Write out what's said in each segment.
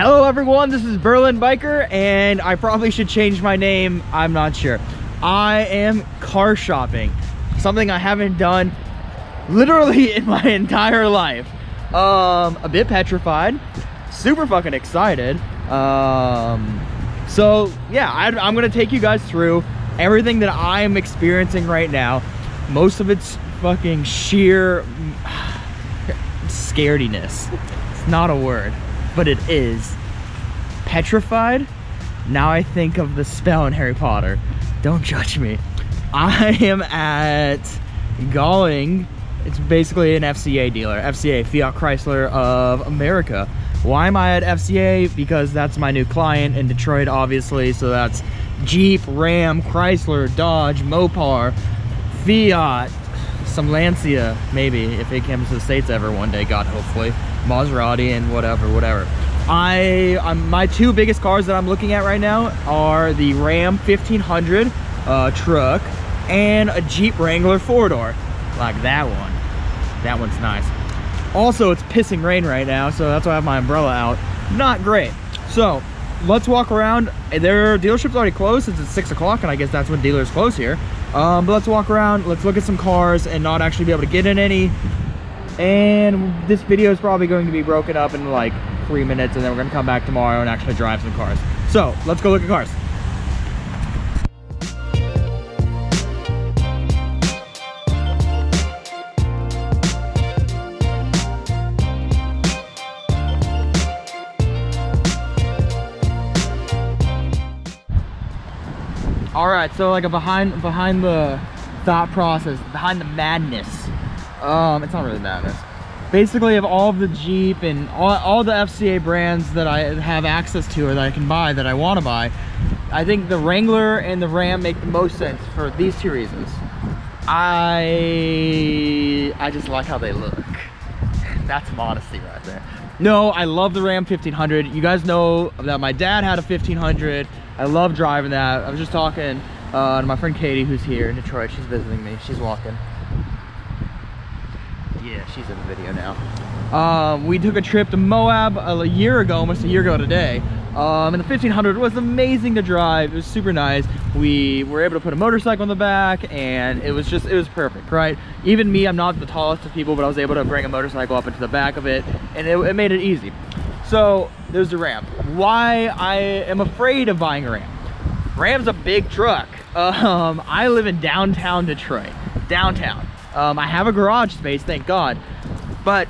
Hello everyone, this is Berlin Biker, and I probably should change my name, I'm not sure. I am car shopping, something I haven't done literally in my entire life. A bit petrified, super fucking excited. So yeah, I'm gonna take you guys through everything that I'm experiencing right now. Most of it's fucking sheer scarediness. It's not a word, but it is. Petrified. Now I think of the spell in Harry Potter. Don't judge me. I am at Galling. It's basically an FCA dealer. FCA, Fiat Chrysler of America. Why am I at FCA? Because that's my new client in Detroit, obviously. So that's Jeep, Ram, Chrysler, Dodge, Mopar, Fiat, some Lancia, maybe, if it comes to the States ever one day, God, hopefully. Maserati and whatever. My two biggest cars that I'm looking at right now are the Ram 1500 truck and a Jeep Wrangler 4-door. Like that one. That one's nice. Also, it's pissing rain right now, so that's why I have my umbrella out. Not great. So, let's walk around. Their dealership's already closed since it's 6 o'clock, and I guess that's when dealers close here. But let's walk around, let's look at some cars and not actually be able to get in any. And this video is probably going to be broken up in like 3 minutes, and then we're gonna come back tomorrow and actually drive some cars. So, let's go look at cars. All right, so like behind the thought process, behind the madness. It's not really madness. Basically, of all of the Jeep and all the FCA brands that I have access to or that I can buy, that I want to buy, I think the Wrangler and the Ram make the most sense for these two reasons. I just like how they look. That's modesty right there. No, I love the Ram 1500. You guys know that my dad had a 1500. I love driving that. I was just talking to my friend Katie, who's here in Detroit. She's visiting me. She's walking. Yeah, she's in the video now. We took a trip to Moab a year ago, almost a year ago today. And the 1500 was amazing to drive. It was super nice. We were able to put a motorcycle in the back, and it was perfect, right? Even me, I'm not the tallest of people, but I was able to bring a motorcycle up into the back of it, and it made it easy. So there's the Ram. Why I am afraid of buying a Ram. Ram's a big truck. I live in downtown Detroit, downtown. I have a garage space, thank God, but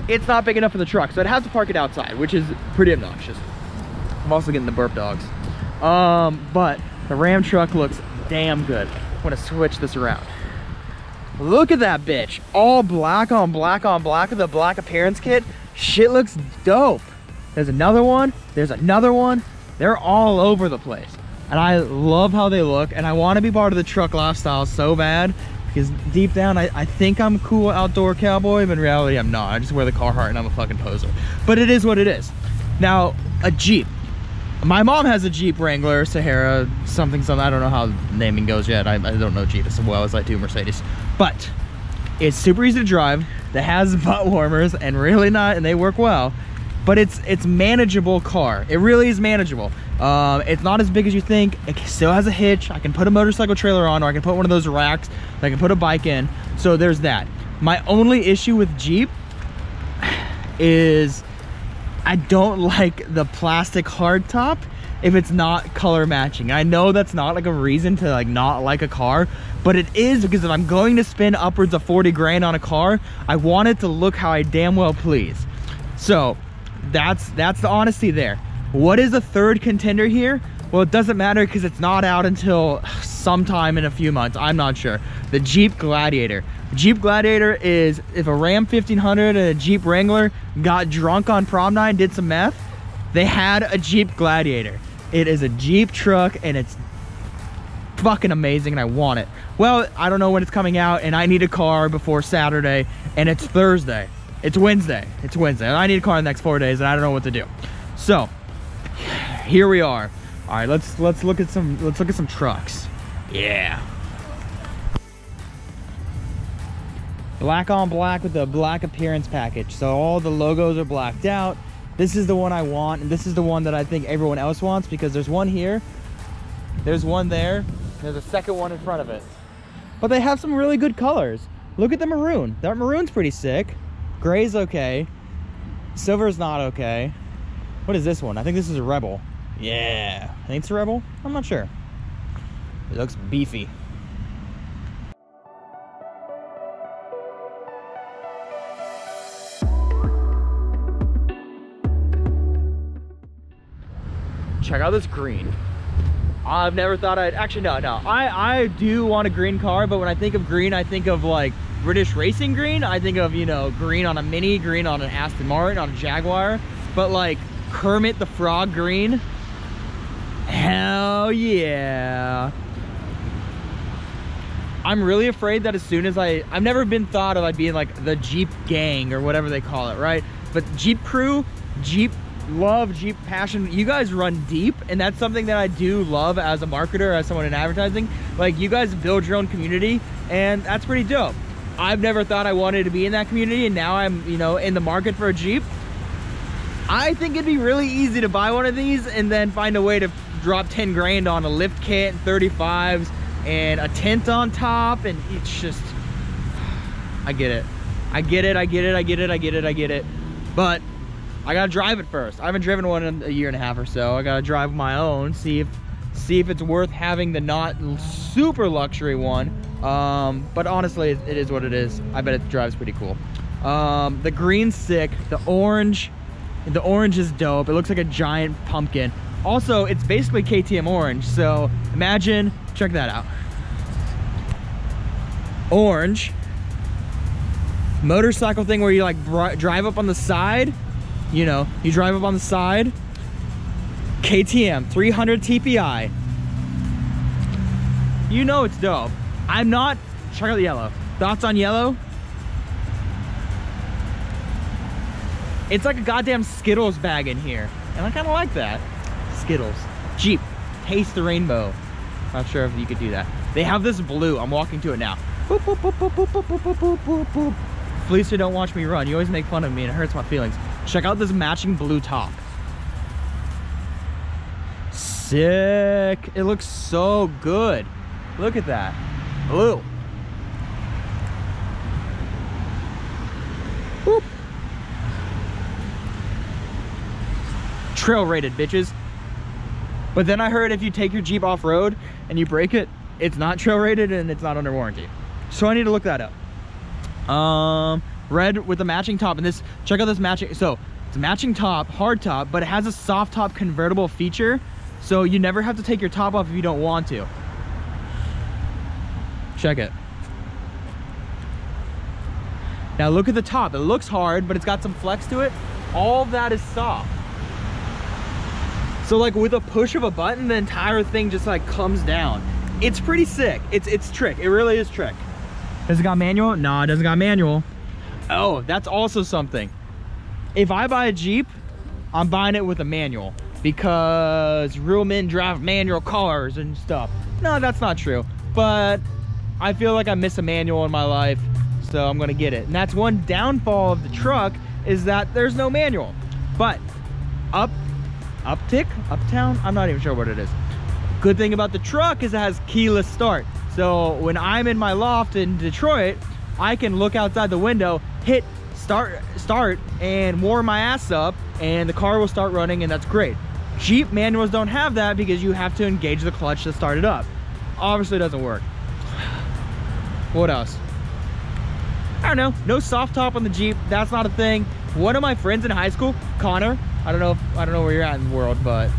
it's not big enough for the truck, so I'd have to park it outside, which is pretty obnoxious. I'm also getting the burp dogs. But the Ram truck looks damn good. I'm gonna switch this around. Look at that bitch. All black on black on black with the black appearance kit. Shit looks dope. There's another one. There's another one. They're all over the place. And I love how they look, and I want to be part of the truck lifestyle so bad, because deep down I think I'm a cool outdoor cowboy, but in reality I'm not. I just wear the Carhartt and I'm a fucking poser. But it is what it is. Now, a Jeep. My mom has a Jeep Wrangler, Sahara, something. I don't know how naming goes yet. I don't know Jeep as well as I do Mercedes. But it's super easy to drive. That has butt warmers and really not, and they work well. But it's manageable car. It really is manageable. It's not as big as you think. It still has a hitch. I can put a motorcycle trailer on, or I can put one of those racks that I can put a bike in. So there's that. My only issue with Jeep is I don't like the plastic hardtop if it's not color matching. I know that's not like a reason to like not like a car, but it is, because if I'm going to spend upwards of 40 grand on a car, I want it to look how I damn well please. So that's the honesty there. What is a third contender here? Well, it doesn't matter because it's not out until sometime in a few months. I'm not sure. The Jeep Gladiator. Jeep Gladiator is, if a Ram 1500 and a Jeep Wrangler got drunk on prom night and did some meth, they had a Jeep Gladiator. It is a Jeep truck, and it's fucking amazing, and I want it. Well, I don't know when it's coming out, and I need a car before Saturday, and it's Thursday. It's Wednesday. It's Wednesday. And I need a car in the next 4 days, and I don't know what to do. So here we are. All right, let's look at some trucks. Yeah. Black on black with the black appearance package. So all the logos are blacked out. This is the one I want, and this is the one that I think everyone else wants, because there's one here, there's one there, there's a second one in front of it. But they have some really good colors. Look at the maroon. That maroon's pretty sick. Gray's okay. Silver's not okay. What is this one? I think this is a Rebel. Yeah, I think it's a Rebel. I'm not sure. It looks beefy. Check out this green. I've never thought I'd actually no. I do want a green car, but when I think of green, I think of like British racing green. I think of, you know, green on a Mini, green on an Aston Martin, on a Jaguar. But like Kermit the Frog green, hell yeah. I'm really afraid that as soon as I've never been thought of being like the Jeep gang or whatever they call it, right? But Jeep crew, Jeep love, Jeep passion, you guys run deep, and that's something that I do love as a marketer, as someone in advertising. Like, you guys build your own community, and that's pretty dope. I've never thought I wanted to be in that community, and now I'm, you know, in the market for a Jeep. I think it'd be really easy to buy one of these and then find a way to drop 10 grand on a lift kit and 35s and a tent on top, and it's just, I get it. I get it. But I gotta drive it first. I haven't driven one in a year and a half or so. I gotta drive my own, see if it's worth having the not super luxury one. But honestly, it is what it is. I bet it drives pretty cool. The green's sick. The orange is dope. It looks like a giant pumpkin. Also, it's basically KTM orange. So imagine, check that out. Orange motorcycle thing where you like drive up on the side. You know, you drive up on the side. KTM 300 TPI. You know it's dope. I'm not, check out the yellow. Thoughts on yellow? It's like a goddamn Skittles bag in here. And I kind of like that. Skittles. Jeep, taste the rainbow. Not sure if you could do that. They have this blue. I'm walking to it now. Boop, boop, boop, boop, boop, boop, boop, boop, boop, boop. Felicia, don't watch me run. You always make fun of me and it hurts my feelings. Check out this matching blue top. Sick. It looks so good. Look at that. Blue. Whoop. Trail rated, bitches. But then I heard if you take your Jeep off-road and you break it, it's not trail rated and it's not under warranty. So I need to look that up. Red with a matching top, and this, check out this matching, so it's a matching top, hard top, but it has a soft top convertible feature, so you never have to take your top off if you don't want to. Check it. Now look at the top. It looks hard, but it's got some flex to it. All of that is soft. So like with a push of a button, the entire thing just like comes down. It's pretty sick. It's trick. It really is trick. Does it got manual? No, it doesn't got manual. Oh, that's also something. If I buy a Jeep, I'm buying it with a manual because real men drive manual cars and stuff. No, that's not true. But I feel like I miss a manual in my life, so I'm gonna get it. And that's one downfall of the truck, is that there's no manual. But uptown, I'm not even sure what it is. Good thing about the truck is it has keyless start. So when I'm in my loft in Detroit, I can look outside the window, hit start and warm my ass up, and the car will start running, and that's great. Jeep manuals don't have that because you have to engage the clutch to start it up. Obviously it doesn't work. What else? I don't know. No soft top on the Jeep. That's not a thing. One of my friends in high school, Connor, I don't know where you're at in the world, but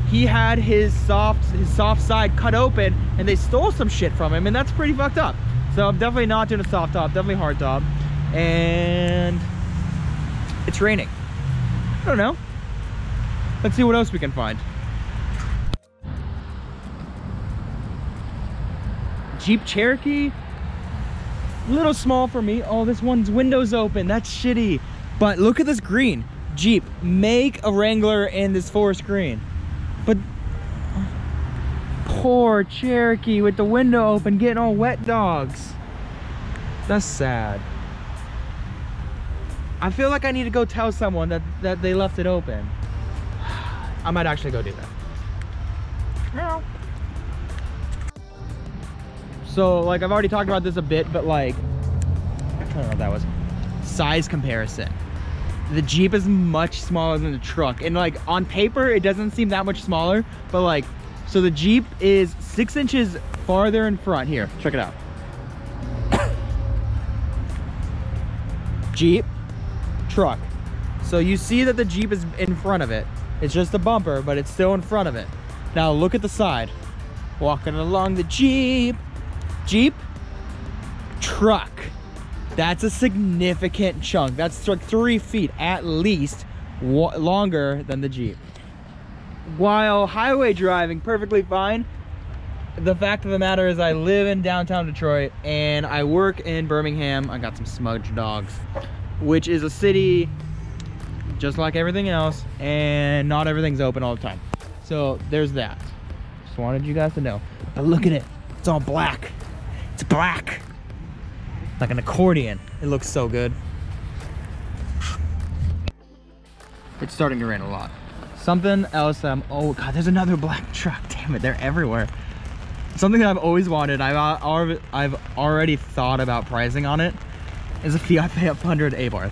he had his soft side cut open and they stole some shit from him, and that's pretty fucked up. So I'm definitely not doing a soft top, definitely hard top. And it's raining. I don't know. Let's see what else we can find. Jeep Cherokee, a little small for me. Oh, this one's windows open, that's shitty. But look at this green. Jeep, make a Wrangler in this forest green. But poor Cherokee with the window open getting all wet dogs. That's sad. I feel like I need to go tell someone that they left it open. I might actually go do that. No. So like I've already talked about this a bit, but like, I don't know what that was. Size comparison. The Jeep is much smaller than the truck. And like on paper, it doesn't seem that much smaller, but like, so the Jeep is 6 inches farther in front. Here, check it out. Jeep, truck. So you see that the Jeep is in front of it. It's just a bumper, but it's still in front of it. Now look at the side. Walking along the Jeep. Jeep, truck. That's a significant chunk. That's like 3 feet at least longer than the Jeep. While highway driving perfectly fine, the fact of the matter is I live in downtown Detroit and I work in Birmingham. I got some smudge dogs, which is a city just like everything else, and not everything's open all the time. So there's that. Just wanted you guys to know. But look at it. It's all black. It's black. Like an accordion. It looks so good. It's starting to rain a lot. Something else oh god, there's another black truck. Damn it, they're everywhere. Something that I've always wanted, I've already thought about pricing on it, is a Fiat 500 Abarth.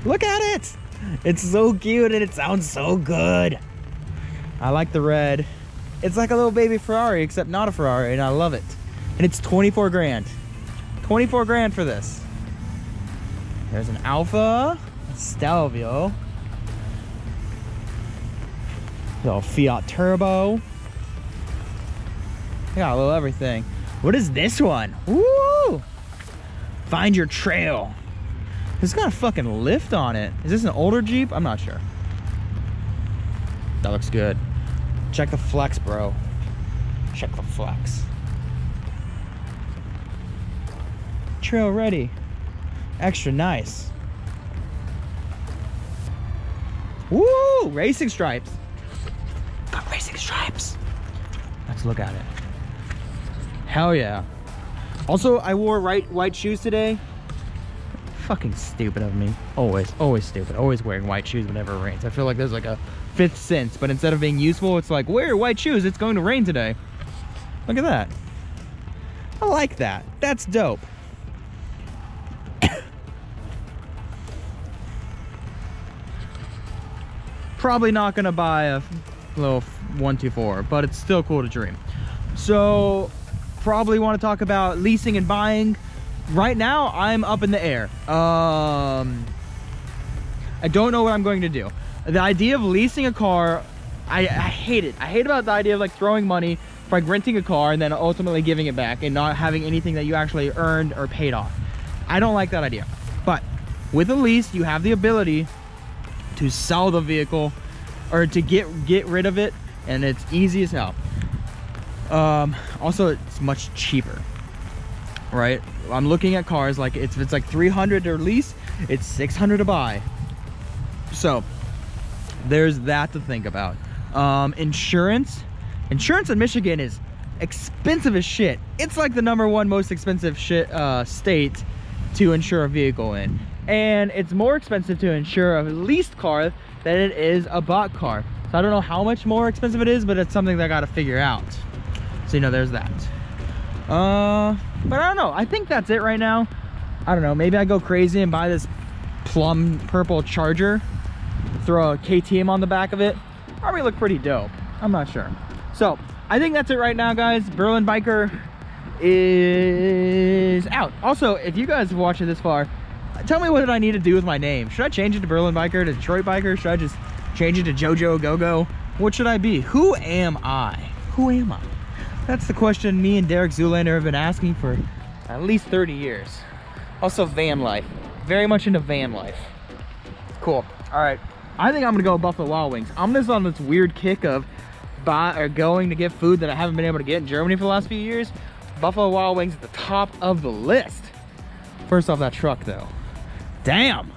Look at it! It's so cute and it sounds so good. I like the red. It's like a little baby Ferrari, except not a Ferrari, and I love it. And it's 24 grand. 24 grand for this. There's an Alfa, Stelvio, little Fiat Turbo. Got a little everything. What is this one? Woo! Find your trail. It's got a fucking lift on it. Is this an older Jeep? I'm not sure. That looks good. Check the flex, bro. Check the flex. Trail ready. Extra nice. Woo! Racing stripes. Got racing stripes. Let's look at it. Hell yeah. Also, I wore white shoes today. Fucking stupid of me. Always stupid. Always wearing white shoes whenever it rains. I feel like there's like a fifth sense, but instead of being useful, it's like, wear white shoes, it's going to rain today. Look at that. I like that. That's dope. Probably not gonna buy a little 124, but it's still cool to dream. So probably want to talk about leasing and buying. Right now I'm up in the air. I don't know what I'm going to do. The idea of leasing a car, I hate it. I hate about the idea of like throwing money for like renting a car and then ultimately giving it back and not having anything that you actually earned or paid off. I don't like that idea. But with a lease, you have the ability to sell the vehicle or to get rid of it, and it's easy as hell. Also, it's much cheaper, right? I'm looking at cars like if it's like 300 to lease, it's 600 to buy. So there's that to think about. Insurance in Michigan is expensive as shit. It's like the #1 most expensive state to insure a vehicle in. And it's more expensive to insure a leased car than it is a bought car. So I don't know how much more expensive it is, but it's something that I gotta figure out. So, you know, there's that. But I don't know. I think that's it right now. I don't know. Maybe I go crazy and buy this plum purple Charger. Throw a KTM on the back of it. Probably look pretty dope. I'm not sure. So, I think that's it right now, guys. Berlin Biker is out. Also, if you guys have watched it this far, tell me what I need to do with my name. Should I change it to Berlin Biker, to Detroit Biker? Should I just change it to Jojo Go-Go? What should I be? Who am I? Who am I? That's the question me and Derek Zoolander have been asking for at least 30 years. Also, van life. Very much into van life. Cool. All right. I think I'm gonna go Buffalo Wild Wings. I'm just on this weird kick of going to get food that I haven't been able to get in Germany for the last few years. Buffalo Wild Wings at the top of the list. First off, that truck though. Damn.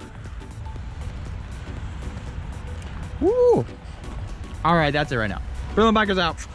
Woo. All right, that's it right now. Berlin Biker's out.